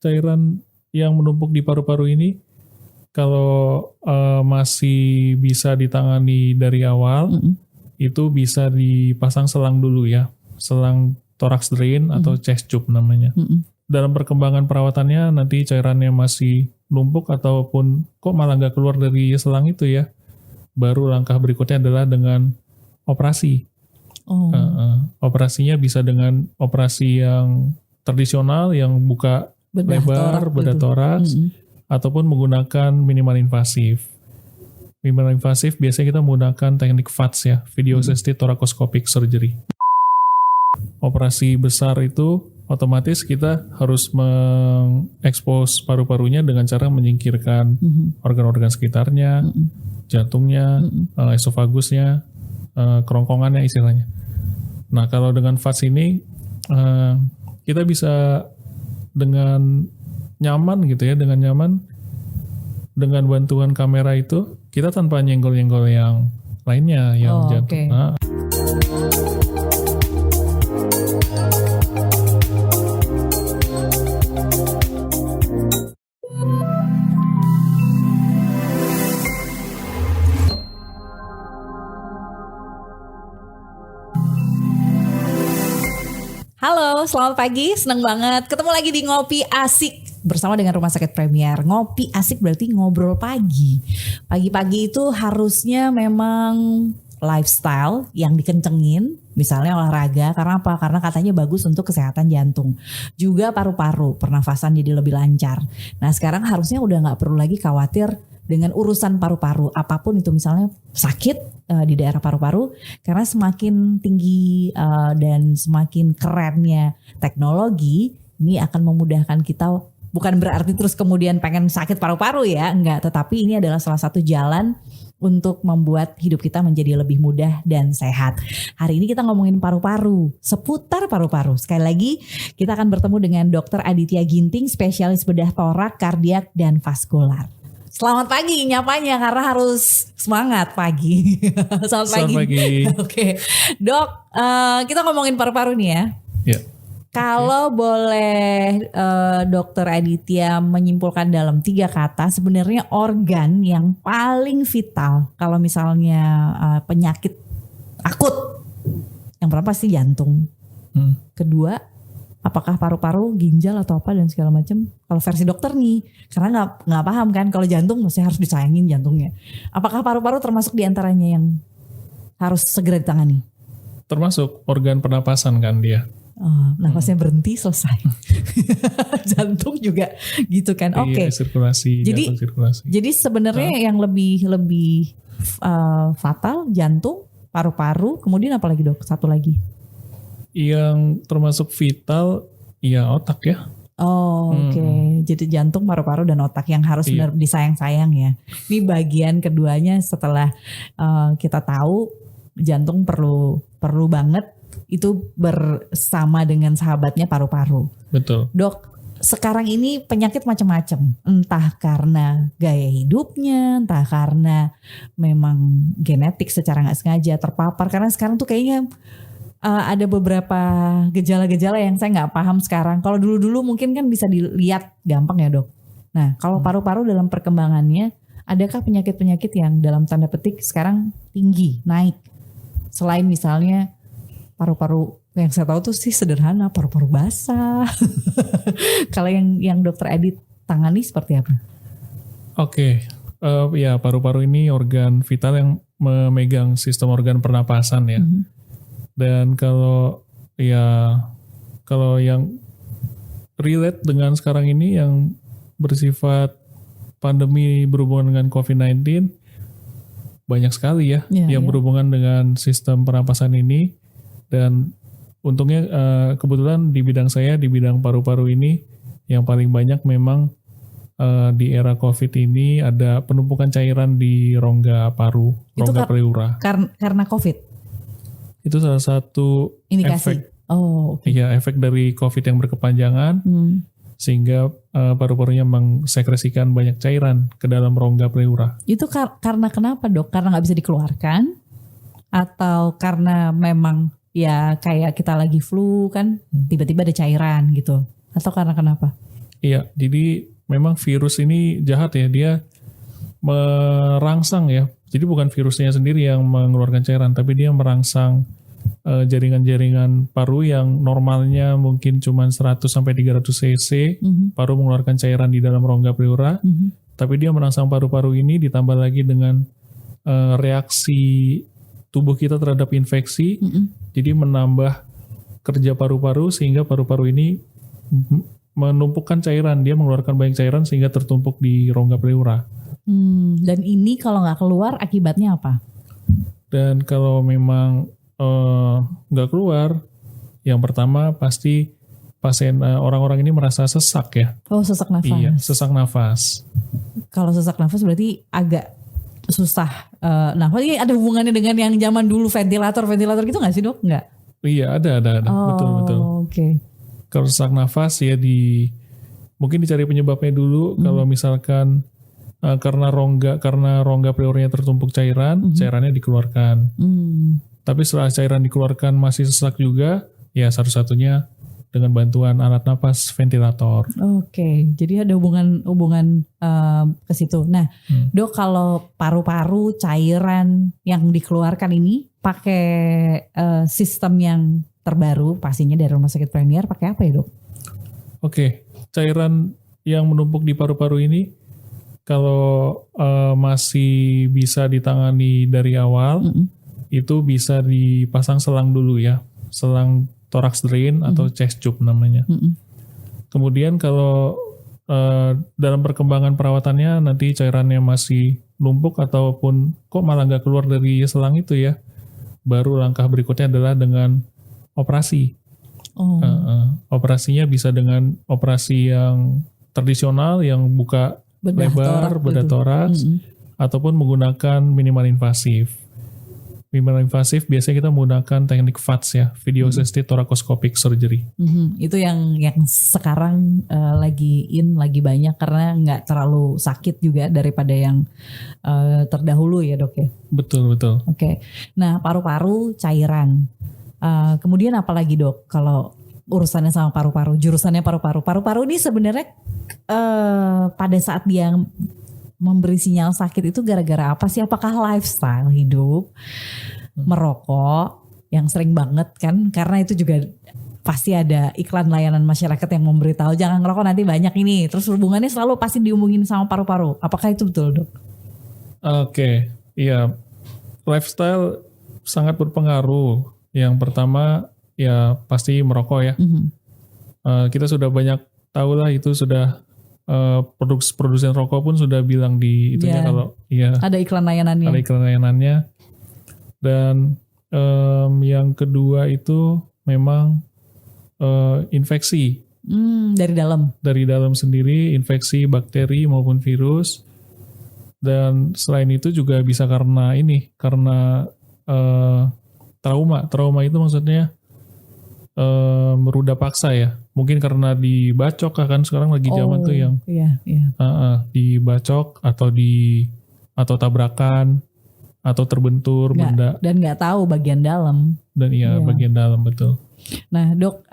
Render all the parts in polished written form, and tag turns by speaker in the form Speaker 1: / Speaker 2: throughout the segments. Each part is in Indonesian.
Speaker 1: cairan yang menumpuk di paru-paru ini kalau masih bisa ditangani dari awal, itu bisa dipasang selang dulu ya, selang thorax drain atau chest tube namanya. Dalam perkembangan perawatannya nanti cairannya masih numpuk ataupun kok malah nggak keluar dari selang itu ya, baru langkah berikutnya adalah dengan operasi. Operasinya bisa dengan operasi yang tradisional yang buka lebar, bedah toraks, ataupun menggunakan minimal invasif. Minimal invasif biasanya kita menggunakan teknik VATS ya, Video Assisted Thoracoscopic Surgery. Operasi besar itu otomatis kita harus mengekspos paru-parunya dengan cara menyingkirkan organ-organ sekitarnya, jantungnya, esofagusnya, kerongkongannya istilahnya. Nah kalau dengan VATS ini kita bisa dengan nyaman gitu ya, dengan bantuan kamera itu kita tanpa nyenggol-nyenggol yang lainnya yang jantung. Okay.
Speaker 2: Halo, selamat pagi. Senang banget ketemu lagi di Ngopi Asik bersama dengan Rumah Sakit Premier. Ngopi Asik berarti ngobrol pagi. Pagi-pagi itu harusnya memang lifestyle yang dikencengin, misalnya olahraga. Karena apa? Karena katanya bagus untuk kesehatan jantung. Juga paru-paru, pernafasan jadi lebih lancar. Nah sekarang harusnya udah gak perlu lagi khawatir dengan urusan paru-paru, apapun itu, misalnya sakit di daerah paru-paru, karena semakin tinggi dan semakin kerennya teknologi, ini akan memudahkan kita, bukan berarti terus kemudian pengen sakit paru-paru ya, enggak, tetapi ini adalah salah satu jalan untuk membuat hidup kita menjadi lebih mudah dan sehat. Hari ini kita ngomongin paru-paru, seputar paru-paru. Sekali lagi kita akan bertemu dengan Dr. Aditya Ginting, spesialis bedah torak, kardiak, dan vaskular. Selamat pagi nyapanya karena harus semangat pagi. Selamat pagi. Oke. Dok, kita ngomongin paru-paru nih ya.
Speaker 1: Ya.
Speaker 2: Kalau boleh Dokter Aditya menyimpulkan dalam 3 kata, sebenarnya organ yang paling vital kalau misalnya penyakit akut, yang pertama pasti jantung. Kedua, apakah paru-paru, ginjal atau apa dan segala macam. Kalau versi dokter nih, karena nggak paham kan, kalau jantung mesti harus disayangin jantungnya. Apakah paru-paru termasuk diantaranya yang harus segera ditangani?
Speaker 1: Termasuk organ pernapasan kan dia.
Speaker 2: Nafasnya berhenti selesai. Jantung juga gitu kan. Oke.
Speaker 1: Iya, sirkulasi.
Speaker 2: Jadi sebenarnya yang lebih fatal jantung, paru-paru, kemudian apa lagi dok? Satu lagi.
Speaker 1: Yang termasuk vital ya otak ya.
Speaker 2: Oke. Jadi jantung, paru-paru, dan otak yang harus benar disayang-sayang ya. Ini bagian keduanya setelah kita tahu jantung perlu banget itu bersama dengan sahabatnya paru-paru.
Speaker 1: Betul.
Speaker 2: Dok, sekarang ini penyakit macam-macam. Entah karena gaya hidupnya, entah karena memang genetik secara nggak sengaja terpapar. Karena sekarang tuh kayaknya ada beberapa gejala-gejala yang saya nggak paham sekarang. Kalau dulu-dulu mungkin kan bisa dilihat gampang ya dok. Nah kalau paru-paru dalam perkembangannya, adakah penyakit-penyakit yang dalam tanda petik sekarang tinggi, naik? Selain misalnya paru-paru yang saya tahu tuh sih sederhana, paru-paru basah. Kalau yang dokter Adit tangani seperti apa? Oke,
Speaker 1: ya paru-paru ini organ vital yang memegang sistem organ pernapasan ya. Dan kalau yang relate dengan sekarang ini yang bersifat pandemi berhubungan dengan COVID-19, banyak sekali ya yang berhubungan dengan sistem pernapasan ini. Dan untungnya kebetulan di bidang saya, di bidang paru-paru ini, yang paling banyak memang di era COVID ini ada penumpukan cairan di rongga paru, rongga pleura.
Speaker 2: Karena COVID?
Speaker 1: Itu salah satu
Speaker 2: indikasi.
Speaker 1: Efek. Iya, efek dari COVID yang berkepanjangan, sehingga paru-parunya mengsekresikan banyak cairan ke dalam rongga pleura.
Speaker 2: Itu karena kenapa dok? Karena nggak bisa dikeluarkan? Atau karena memang ya kayak kita lagi flu kan, tiba-tiba ada cairan gitu? Atau karena kenapa?
Speaker 1: Iya, jadi memang virus ini jahat ya, dia merangsang ya. Jadi bukan virusnya sendiri yang mengeluarkan cairan, tapi dia merangsang jaringan-jaringan paru yang normalnya mungkin cuma 100 sampai 300 cc, paru mengeluarkan cairan di dalam rongga pleura, tapi dia merangsang paru-paru ini ditambah lagi dengan reaksi tubuh kita terhadap infeksi, jadi menambah kerja paru-paru sehingga paru-paru ini menumpukan cairan, dia mengeluarkan banyak cairan sehingga tertumpuk di rongga pleura.
Speaker 2: Dan ini kalau nggak keluar akibatnya apa?
Speaker 1: Dan kalau memang nggak keluar, yang pertama pasti pasien orang-orang ini merasa sesak ya.
Speaker 2: Oh, sesak nafas.
Speaker 1: Iya, sesak nafas.
Speaker 2: Kalau sesak nafas berarti agak susah nafas. Ini ada hubungannya dengan yang zaman dulu ventilator gitu nggak sih dok? Nggak?
Speaker 1: Iya, ada. Betul.
Speaker 2: Oke.
Speaker 1: Kalau sesak nafas ya mungkin dicari penyebabnya dulu. Kalau misalkan karena rongga pleuranya tertumpuk cairannya dikeluarkan. Tapi setelah cairan dikeluarkan masih sesak juga, ya satu-satunya dengan bantuan alat napas ventilator.
Speaker 2: Oke, jadi ada hubungan ke situ. Nah, dok, kalau paru-paru cairan yang dikeluarkan ini pakai sistem yang terbaru, pastinya dari Rumah Sakit Premier, pakai apa ya dok?
Speaker 1: Oke, cairan yang menumpuk di paru-paru ini kalau masih bisa ditangani dari awal, itu bisa dipasang selang dulu ya, selang thorax drain atau chest tube namanya. Kemudian kalau dalam perkembangan perawatannya nanti cairannya masih numpuk ataupun kok malah nggak keluar dari selang itu ya, baru langkah berikutnya adalah dengan operasi. Operasinya bisa dengan operasi yang tradisional yang buka lebar, bedah toraks, ataupun menggunakan minimal invasif. Minimal invasif biasanya kita menggunakan teknik VATS ya, video assisted thoracoscopic surgery.
Speaker 2: Itu yang sekarang lagi banyak karena nggak terlalu sakit juga daripada yang terdahulu ya dok ya.
Speaker 1: Betul.
Speaker 2: Oke. Nah, paru-paru cairan. Kemudian apa lagi dok? Kalau urusannya sama paru-paru, jurusannya paru-paru. Paru-paru ini sebenarnya pada saat dia memberi sinyal sakit itu gara-gara apa sih? Apakah lifestyle hidup, merokok yang sering banget kan? Karena itu juga pasti ada iklan layanan masyarakat yang memberitahu jangan ngerokok nanti banyak ini. Terus hubungannya selalu pasti dihubungin sama paru-paru. Apakah itu betul dok?
Speaker 1: Oke, iya. Lifestyle sangat berpengaruh. Yang pertama ya pasti merokok ya. Kita sudah banyak tahu lah itu sudah produsen rokok pun sudah bilang di itunya kalau ya
Speaker 2: ada iklan layanannya.
Speaker 1: Ada iklan layanannya. Dan yang kedua itu memang infeksi
Speaker 2: dari dalam
Speaker 1: sendiri, infeksi bakteri maupun virus. Dan selain itu juga bisa karena trauma itu maksudnya meruda paksa ya. Mungkin karena dibacok kan sekarang lagi zaman tuh yang dibacok atau tabrakan atau terbentur benda
Speaker 2: dan nggak tahu bagian dalam.
Speaker 1: Dan bagian dalam betul.
Speaker 2: Nah dok,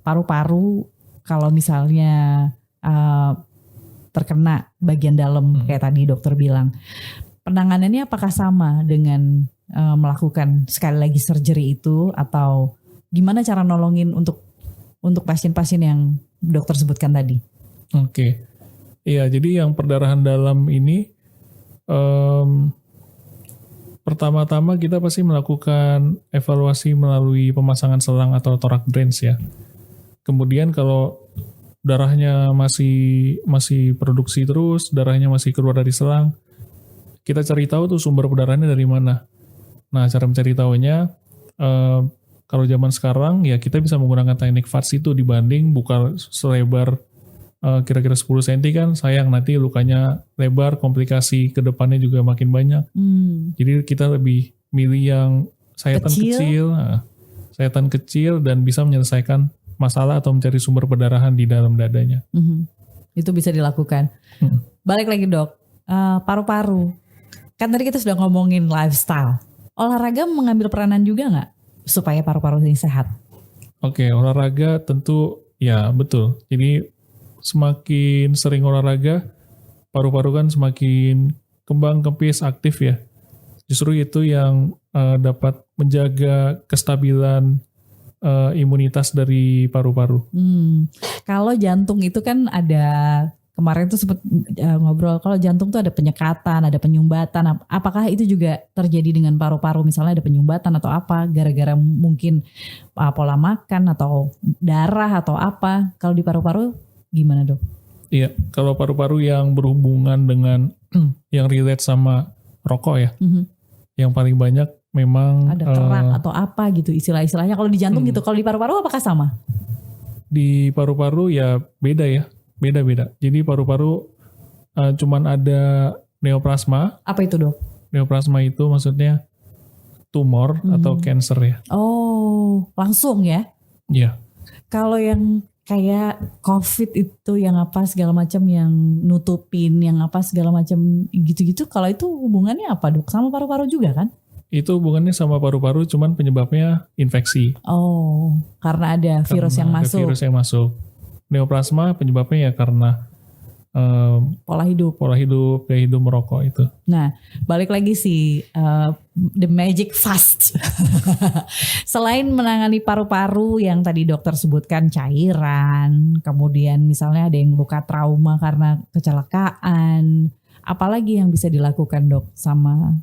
Speaker 2: paru-paru kalau misalnya terkena bagian dalam kayak tadi dokter bilang, penanganannya apakah sama dengan melakukan sekali lagi surgery itu atau gimana cara nolongin untuk pasien-pasien yang dokter sebutkan tadi?
Speaker 1: Oke. Iya, jadi yang perdarahan dalam ini pertama-tama kita pasti melakukan evaluasi melalui pemasangan selang atau thorax drains ya. Kemudian kalau darahnya masih produksi terus, darahnya masih keluar dari selang, kita cari tahu tuh sumber perdarahannya dari mana. Nah, cara mencari tahunya kalau zaman sekarang ya kita bisa menggunakan teknik VATS itu dibanding buka selebar kira-kira 10 cm kan sayang nanti lukanya lebar, komplikasi ke depannya juga makin banyak. Jadi kita lebih milih yang sayatan kecil dan bisa menyelesaikan masalah atau mencari sumber perdarahan di dalam dadanya.
Speaker 2: Itu bisa dilakukan. Balik lagi dok, paru-paru. Kan tadi kita sudah ngomongin lifestyle. Olahraga mengambil peranan juga nggak supaya paru-paru ini sehat?
Speaker 1: Oke, olahraga tentu ya betul. Jadi semakin sering olahraga, paru-paru kan semakin kembang kempis aktif ya. Justru itu yang dapat menjaga kestabilan imunitas dari paru-paru.
Speaker 2: Kalau jantung itu kan ada, kemarin tuh sempat ngobrol, kalau jantung tuh ada penyekatan, ada penyumbatan. Apakah itu juga terjadi dengan paru-paru? Misalnya ada penyumbatan atau apa, gara-gara mungkin pola makan atau darah atau apa. Kalau di paru-paru gimana dok?
Speaker 1: Iya, kalau paru-paru yang berhubungan dengan yang relate sama rokok ya, yang paling banyak memang
Speaker 2: ada kerak atau apa gitu istilah-istilahnya. Kalau di jantung gitu, kalau di paru-paru apakah sama?
Speaker 1: Di paru-paru ya beda ya, beda-beda. Jadi paru-paru cuman ada neoplasma.
Speaker 2: Apa itu dok?
Speaker 1: Neoplasma itu maksudnya tumor atau cancer ya.
Speaker 2: Oh, langsung ya?
Speaker 1: Iya.
Speaker 2: Kalau yang kayak COVID itu yang apa segala macam, yang nutupin, yang apa segala macam gitu-gitu, kalau itu hubungannya apa dok? Sama paru-paru juga kan?
Speaker 1: Itu hubungannya sama paru-paru, cuman penyebabnya infeksi.
Speaker 2: Oh, karena ada virus yang masuk.
Speaker 1: Virus yang masuk. Neoplasma penyebabnya ya karena
Speaker 2: pola hidup,
Speaker 1: gaya hidup merokok itu.
Speaker 2: Nah, balik lagi sih the magic fast. Selain menangani paru-paru yang tadi dokter sebutkan cairan, kemudian misalnya ada yang luka trauma karena kecelakaan, apalagi yang bisa dilakukan dok sama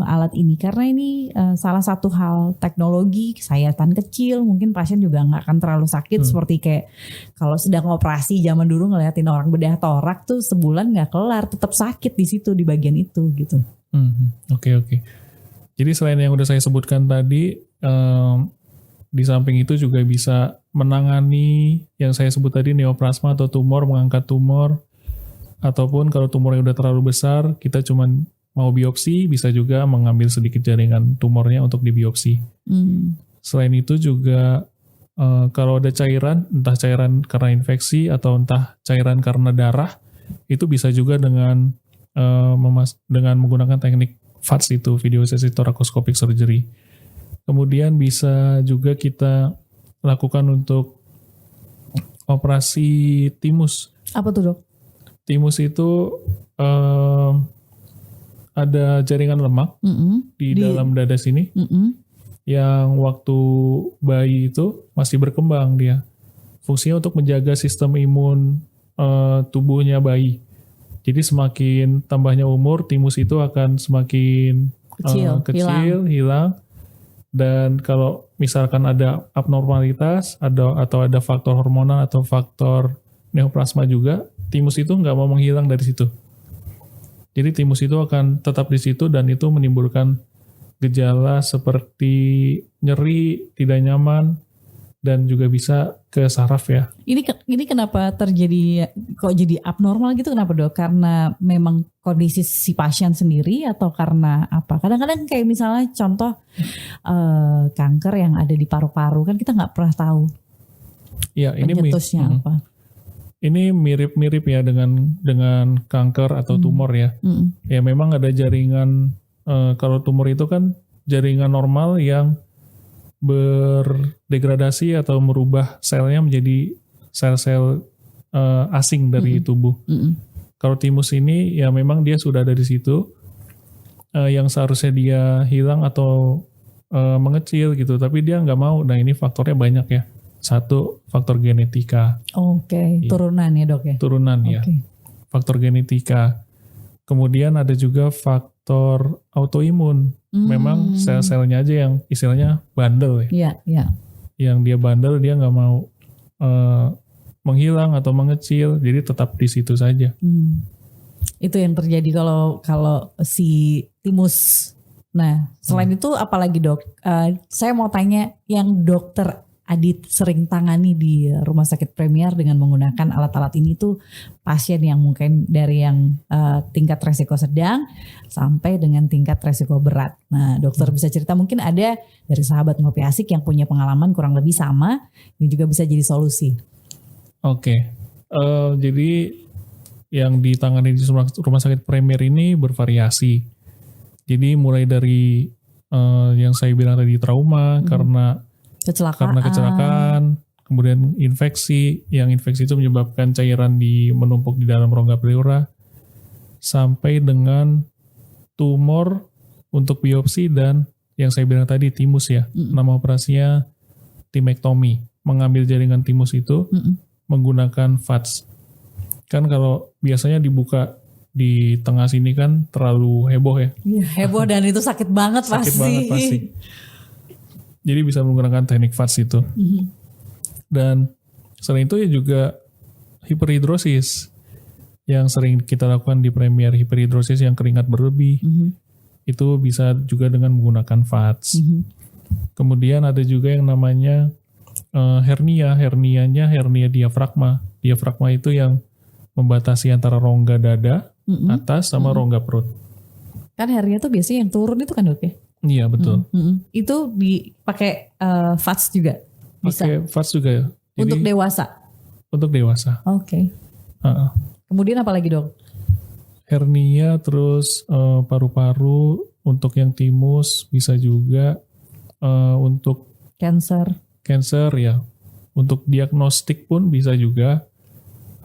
Speaker 2: alat ini? Karena ini salah satu hal teknologi, sayatan kecil, mungkin pasien juga nggak akan terlalu sakit seperti kayak kalau sedang operasi zaman dulu ngeliatin orang bedah torak tuh sebulan nggak kelar, tetap sakit di situ di bagian itu gitu.
Speaker 1: Oke. Jadi selain yang udah saya sebutkan tadi, di samping itu juga bisa menangani yang saya sebut tadi neoplasma atau tumor, mengangkat tumor. Ataupun kalau tumornya udah terlalu besar, kita cuman mau biopsi, bisa juga mengambil sedikit jaringan tumornya untuk dibiopsi. Selain itu juga kalau ada cairan, entah cairan karena infeksi atau entah cairan karena darah, itu bisa juga dengan menggunakan teknik VATS itu, video assisted thoracostomic surgery. Kemudian bisa juga kita lakukan untuk operasi timus.
Speaker 2: Apa tuh dok?
Speaker 1: Timus itu ada jaringan lemak di dalam dada sini yang waktu bayi itu masih berkembang dia. Fungsinya untuk menjaga sistem imun tubuhnya bayi. Jadi semakin tambahnya umur, timus itu akan semakin kecil, hilang. Dan kalau misalkan ada abnormalitas atau ada faktor hormonal atau faktor neoplasma juga, timus itu nggak mau menghilang dari situ. Jadi timus itu akan tetap di situ dan itu menimbulkan gejala seperti nyeri, tidak nyaman, dan juga bisa ke saraf ya.
Speaker 2: Ini kenapa terjadi, kok jadi abnormal gitu, kenapa dok? Karena memang kondisi si pasien sendiri atau karena apa? Kadang-kadang kayak misalnya contoh kanker yang ada di paru-paru, kan kita nggak pernah tahu pencetusnya apa.
Speaker 1: Ini mirip-mirip ya dengan kanker atau tumor ya. Ya memang ada jaringan, kalau tumor itu kan jaringan normal yang berdegradasi atau merubah selnya menjadi sel-sel asing dari tubuh. Kalau timus ini ya memang dia sudah ada di situ, yang seharusnya dia hilang atau mengecil gitu, tapi dia nggak mau. Nah ini faktornya banyak ya. Satu, faktor genetika.
Speaker 2: Oke, turunan ya dok ya?
Speaker 1: Turunan ya, faktor genetika. Kemudian ada juga faktor autoimun. Memang sel-selnya aja yang istilahnya bandel ya.
Speaker 2: Iya.
Speaker 1: Yang dia bandel, dia nggak mau menghilang atau mengecil, jadi tetap di situ saja.
Speaker 2: Itu yang terjadi kalau si timus. Nah, selain itu apalagi dok? Saya mau tanya yang dokter Adit sering tangani di Rumah Sakit Premier dengan menggunakan alat-alat ini tuh pasien yang mungkin dari yang tingkat resiko sedang sampai dengan tingkat resiko berat. Nah, dokter bisa cerita, mungkin ada dari sahabat Ngopi Asik yang punya pengalaman kurang lebih sama, ini juga bisa jadi solusi.
Speaker 1: Oke. Jadi yang ditangani di Rumah Sakit Premier ini bervariasi. Jadi mulai dari yang saya bilang tadi trauma karena kecelakaan, kemudian infeksi, yang infeksi itu menyebabkan cairan menumpuk di dalam rongga pleura, sampai dengan tumor untuk biopsi dan yang saya bilang tadi timus ya. Nama operasinya timektomi, mengambil jaringan timus itu menggunakan VATS. Kan kalau biasanya dibuka di tengah sini kan terlalu heboh ya.
Speaker 2: Iya, heboh dan itu sakit banget pasti.
Speaker 1: Sakit banget pasti. Jadi bisa menggunakan teknik VATS itu. Dan selain itu ya juga hiperhidrosis yang sering kita lakukan di Premier, hiperhidrosis yang keringat berlebih. Itu bisa juga dengan menggunakan VATS. Kemudian ada juga yang namanya hernianya hernia diafragma. Diafragma itu yang membatasi antara rongga dada atas sama rongga perut.
Speaker 2: Kan hernia tuh biasanya yang turun itu kan dok ya?
Speaker 1: Iya betul.
Speaker 2: Itu dipakai VATS juga? Bisa?
Speaker 1: Pakai VATS juga ya. Jadi,
Speaker 2: untuk dewasa?
Speaker 1: Untuk dewasa.
Speaker 2: Oke. Kemudian apa lagi dok?
Speaker 1: Hernia, terus paru-paru, untuk yang timus bisa juga, untuk cancer ya. Untuk diagnostik pun bisa juga.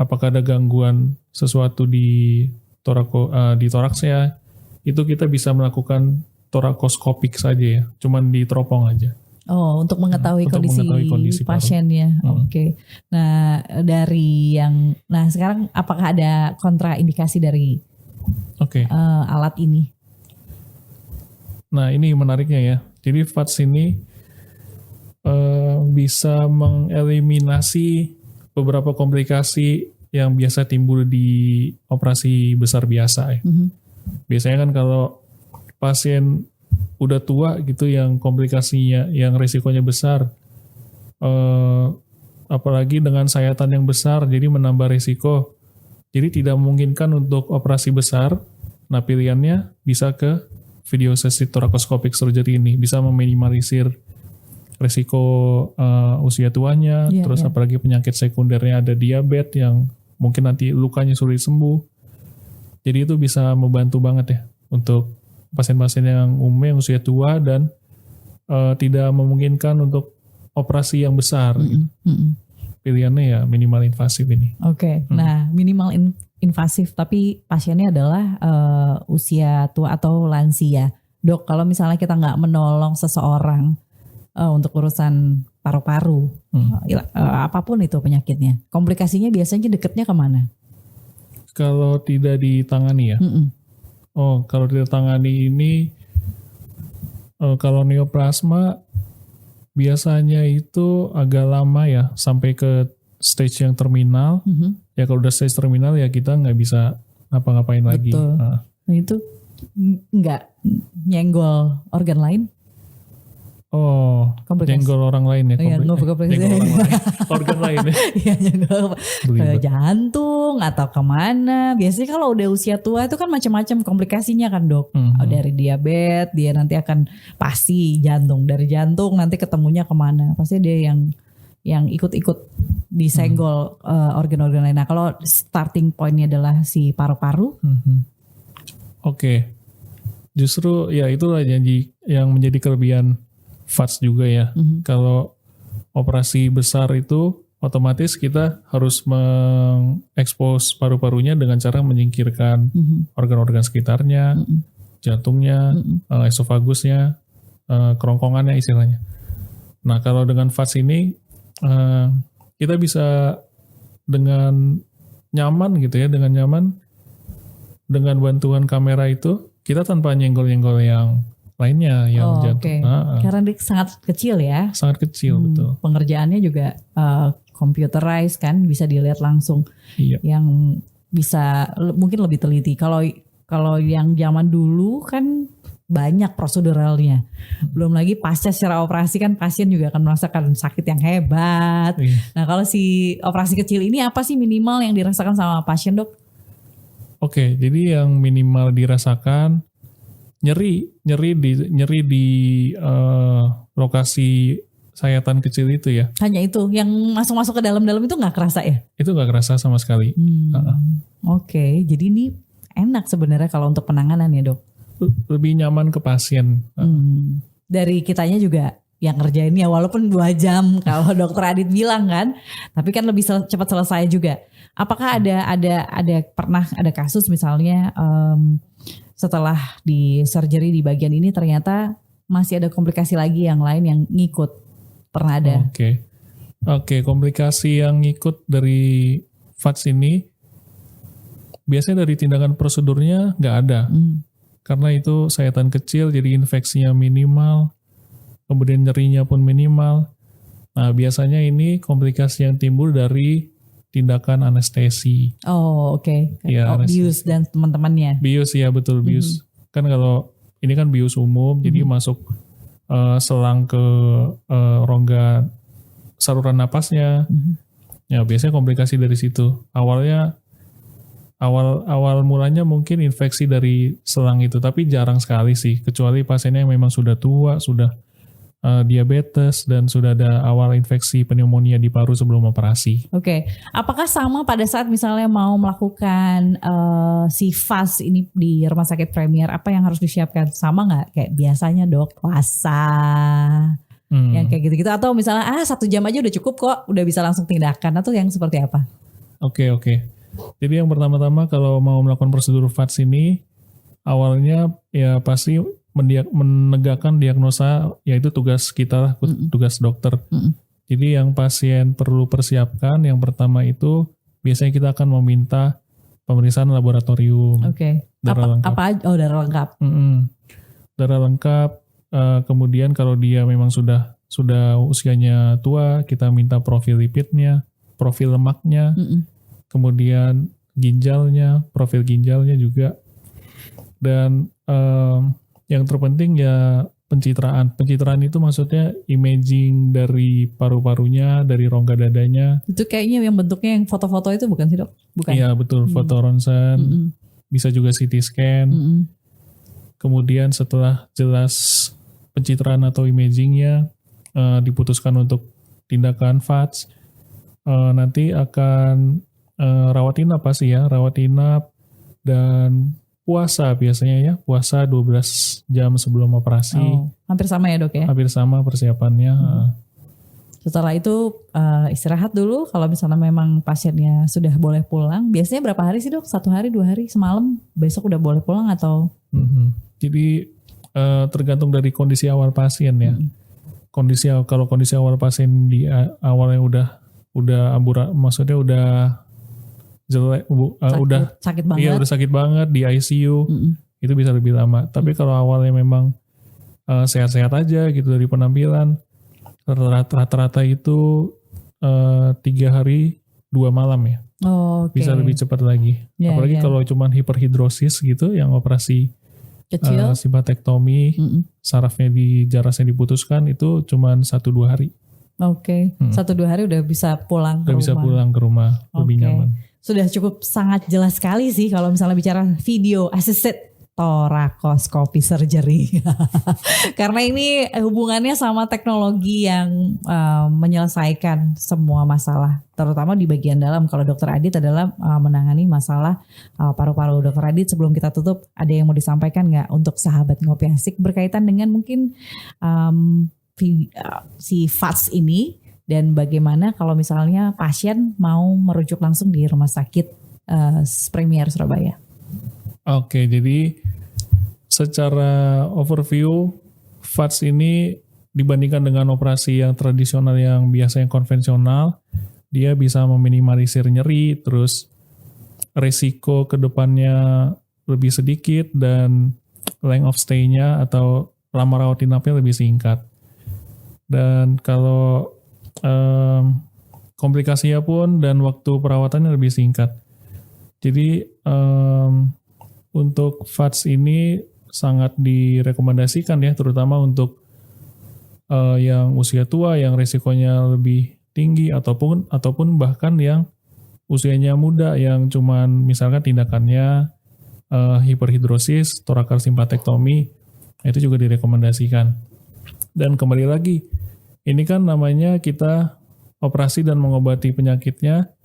Speaker 1: Apakah ada gangguan sesuatu di toraksnya, itu kita bisa melakukan torakoskopik saja ya, cuman diteropong aja.
Speaker 2: Oh, untuk mengetahui kondisi pasiennya. Oke. Nah, sekarang apakah ada kontraindikasi dari alat ini?
Speaker 1: Nah, ini menariknya ya. Jadi VATS ini bisa mengeliminasi beberapa komplikasi yang biasa timbul di operasi besar biasa ya. Biasanya kan kalau pasien udah tua gitu yang komplikasinya, yang risikonya besar, apalagi dengan sayatan yang besar, jadi menambah risiko. Jadi tidak memungkinkan untuk operasi besar. Nah pilihannya bisa ke videosesif thoracostomic surgery ini, bisa meminimalisir risiko usia tuanya, terus apalagi penyakit sekundernya ada diabetes yang mungkin nanti lukanya sulit sembuh. Jadi itu bisa membantu banget ya untuk pasien-pasien yang umum yang usia tua dan tidak memungkinkan untuk operasi yang besar. Pilihannya ya minimal invasif ini.
Speaker 2: Oke. Nah minimal invasif tapi pasiennya adalah usia tua atau lansia. Dok, kalau misalnya kita nggak menolong seseorang untuk urusan paru-paru, apapun itu penyakitnya, komplikasinya biasanya deketnya kemana?
Speaker 1: Kalau tidak ditangani ya? Kalau tidak ditangani ini, kalau neoplasma biasanya itu agak lama ya, sampai ke stage yang terminal. Ya kalau udah stage terminal ya kita nggak bisa ngapa-ngapain lagi.
Speaker 2: Nah itu nggak nyenggol organ lain?
Speaker 1: Nyenggol orang lain ya? Nyenggol orang lain. Organ lain ya?
Speaker 2: Iya, nyenggol ke jantung atau kemana. Biasanya kalau udah usia tua itu kan macam-macam komplikasinya kan dok. Dari diabetes, dia nanti akan pasti jantung. Dari jantung nanti ketemunya kemana. Pasti dia yang ikut-ikut disenggol organ-organ lain. Nah kalau starting pointnya adalah si paru-paru. Oke.
Speaker 1: Justru ya itulah yang menjadi kelebihan VATS juga ya. Kalau operasi besar itu otomatis kita harus mengekspos paru-parunya dengan cara menyingkirkan organ-organ sekitarnya, jantungnya, esofagusnya, kerongkongannya istilahnya. Nah kalau dengan VATS ini kita bisa dengan nyaman gitu ya, dengan bantuan kamera itu kita tanpa nyenggol-nyenggol yang lainnya yang jantung.
Speaker 2: Karena dia sangat kecil ya.
Speaker 1: Sangat kecil betul.
Speaker 2: Pengerjaannya juga computerized kan, bisa dilihat langsung. Yang bisa mungkin lebih teliti. Kalau yang zaman dulu kan banyak proseduralnya. Belum lagi pasca secara operasi kan pasien juga akan merasakan sakit yang hebat. Nah kalau si operasi kecil ini apa sih minimal yang dirasakan sama pasien dok?
Speaker 1: Oke, jadi yang minimal dirasakan nyeri di lokasi sayatan kecil itu ya.
Speaker 2: Hanya itu, yang masuk ke dalam-dalam itu nggak kerasa ya?
Speaker 1: Itu nggak kerasa sama sekali.
Speaker 2: Oke, jadi ini enak sebenarnya kalau untuk penanganan ya dok.
Speaker 1: Lebih nyaman ke pasien.
Speaker 2: Dari kitanya juga yang ngerjainnya walaupun 2 jam kalau dokter Adit bilang kan, tapi kan lebih cepat selesai juga. Apakah ada pernah ada kasus misalnya setelah di surgery di bagian ini ternyata masih ada komplikasi lagi yang lain yang ngikut? Pernah ada?
Speaker 1: Oke, komplikasi yang ngikut dari VATS ini biasanya dari tindakan prosedurnya nggak ada. Karena itu sayatan kecil jadi infeksinya minimal, kemudian nyerinya pun minimal. Nah biasanya ini komplikasi yang timbul dari tindakan anestesi.
Speaker 2: Oh oke.
Speaker 1: Ya,
Speaker 2: bius dan teman-temannya.
Speaker 1: Bius ya betul bius. Kan kalau ini kan bius umum jadi masuk selang ke rongga saluran napasnya. Ya biasanya komplikasi dari situ. Awal mulanya mungkin infeksi dari selang itu, tapi jarang sekali sih, kecuali pasiennya yang memang sudah tua, sudah diabetes dan sudah ada awal infeksi pneumonia di paru sebelum operasi.
Speaker 2: Oke. Apakah sama pada saat misalnya mau melakukan si FAS ini di Rumah Sakit Premier, apa yang harus disiapkan? Sama nggak kayak biasanya dok, puasa, yang kayak gitu-gitu, atau misalnya 1 jam aja udah cukup kok, udah bisa langsung tindakan, atau yang seperti apa?
Speaker 1: Oke. Jadi yang pertama-tama kalau mau melakukan prosedur VATS ini, awalnya ya pasti menegakkan diagnosa, yaitu tugas kita, tugas dokter. Jadi yang pasien perlu persiapkan, yang pertama itu biasanya kita akan meminta pemeriksaan laboratorium.
Speaker 2: Oke.
Speaker 1: Darah lengkap.
Speaker 2: Darah lengkap.
Speaker 1: Darah lengkap. Kemudian kalau dia memang sudah usianya tua, kita minta profil lipidnya, profil lemaknya, kemudian ginjalnya, profil ginjalnya juga, dan yang terpenting ya pencitraan. Pencitraan itu maksudnya imaging dari paru-parunya, dari rongga dadanya.
Speaker 2: Itu kayaknya yang bentuknya yang foto-foto itu bukan sih dok? Bukan?
Speaker 1: Iya betul, foto ronsen, bisa juga CT scan. Kemudian setelah jelas pencitraan atau imagingnya, diputuskan untuk tindakan VATS, nanti akan rawat inap pasti ya, rawat inap dan puasa biasanya ya, puasa 12 jam sebelum operasi.
Speaker 2: Hampir sama ya dok ya?
Speaker 1: Hampir sama persiapannya.
Speaker 2: Setelah itu istirahat dulu, kalau misalnya memang pasiennya sudah boleh pulang, biasanya berapa hari sih dok? 1 hari, 2 hari, semalam, besok udah boleh pulang atau?
Speaker 1: Jadi tergantung dari kondisi awal pasien ya. Kalau kondisi awal pasien di awalnya udah amburadul, maksudnya udah jelek, udah
Speaker 2: sakit banget.
Speaker 1: Iya udah sakit banget di ICU, itu bisa lebih lama. Tapi kalau awalnya memang sehat-sehat aja gitu dari penampilan, rata-rata itu 3 hari 2 malam ya. Bisa lebih cepat lagi. Apalagi kalau cuman hiperhidrosis gitu, yang operasi kecil, simpatektomi, sarafnya jarasnya diputuskan, itu cuman 1-2 hari. 1-2 hari udah bisa pulang ke rumah. Bisa pulang ke rumah, lebih nyaman.
Speaker 2: Sudah cukup sangat jelas sekali sih kalau misalnya bicara video assisted thoracostomy surgery. Karena ini hubungannya sama teknologi yang menyelesaikan semua masalah, terutama di bagian dalam. Kalau Dokter Adit adalah menangani masalah paru-paru. Dokter Adit, sebelum kita tutup, ada yang mau disampaikan nggak untuk sahabat Ngopi Asik berkaitan dengan mungkin si VATS ini, dan bagaimana kalau misalnya pasien mau merujuk langsung di Rumah Sakit Premier Surabaya?
Speaker 1: Oke, jadi secara overview, VATS ini dibandingkan dengan operasi yang tradisional yang biasanya konvensional, dia bisa meminimalisir nyeri, terus resiko ke depannya lebih sedikit, dan length of stay-nya atau lama rawat inapnya lebih singkat. Dan kalau komplikasinya pun dan waktu perawatannya lebih singkat. Jadi untuk VATS ini sangat direkomendasikan ya, terutama untuk yang usia tua, yang risikonya lebih tinggi, ataupun bahkan yang usianya muda, yang cuman misalkan tindakannya hiperhidrosis, torakal simpatektomi, itu juga direkomendasikan. Dan kembali lagi, ini kan namanya kita operasi dan mengobati penyakitnya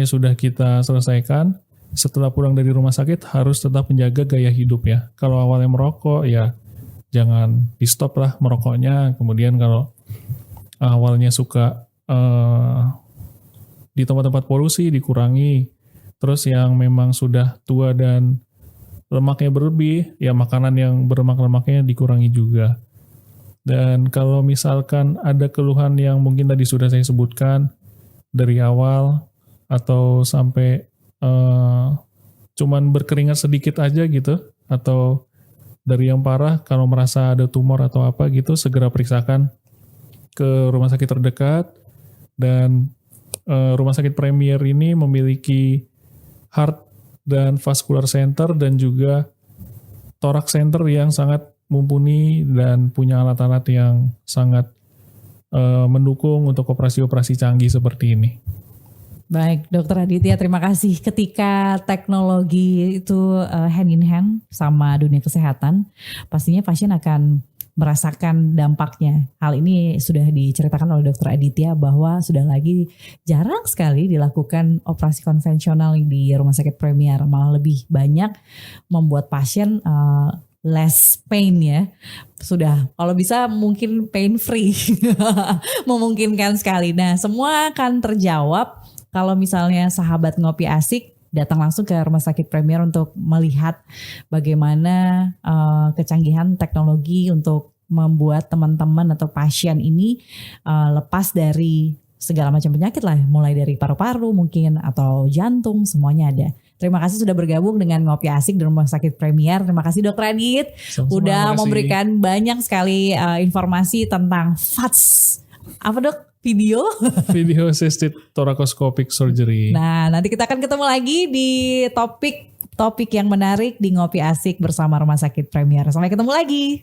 Speaker 1: sudah kita selesaikan. Setelah pulang dari rumah sakit harus tetap menjaga gaya hidup ya. Kalau awalnya merokok ya jangan di stop lah merokoknya. Kemudian kalau awalnya suka di tempat-tempat polusi dikurangi. Terus yang memang sudah tua dan lemaknya berlebih, ya makanan yang berlemak-lemaknya dikurangi juga. Dan kalau misalkan ada keluhan yang mungkin tadi sudah saya sebutkan dari awal atau sampai cuman berkeringat sedikit aja gitu, atau dari yang parah kalau merasa ada tumor atau apa gitu, segera periksakan ke rumah sakit terdekat. Dan rumah sakit Premier ini memiliki heart dan vascular center dan juga thorax center yang sangat mumpuni dan punya alat-alat yang sangat mendukung untuk operasi-operasi canggih seperti ini.
Speaker 2: Baik, Dokter Aditya, terima kasih. Ketika teknologi itu hand in hand sama dunia kesehatan, pastinya pasien akan merasakan dampaknya. Hal ini sudah diceritakan oleh Dokter Aditya bahwa sudah lagi jarang sekali dilakukan operasi konvensional di Rumah Sakit Premier, malah lebih banyak membuat pasien less pain ya. Sudah, kalau bisa mungkin pain free. Memungkinkan sekali. Nah, semua akan terjawab kalau misalnya sahabat Ngopi Asik datang langsung ke Rumah Sakit Premier untuk melihat bagaimana kecanggihan teknologi untuk membuat teman-teman atau pasien ini lepas dari segala macam penyakit lah, mulai dari paru-paru mungkin atau jantung, semuanya ada. Terima kasih sudah bergabung dengan Ngopi Asik di Rumah Sakit Premier. Terima kasih Dokter Adit udah memberikan banyak sekali informasi tentang VATS. Apa Dok? Video
Speaker 1: assisted thoracoscopic surgery.
Speaker 2: Nah, nanti kita akan ketemu lagi di topik yang menarik di Ngopi Asik bersama Rumah Sakit Premier. Sampai ketemu lagi.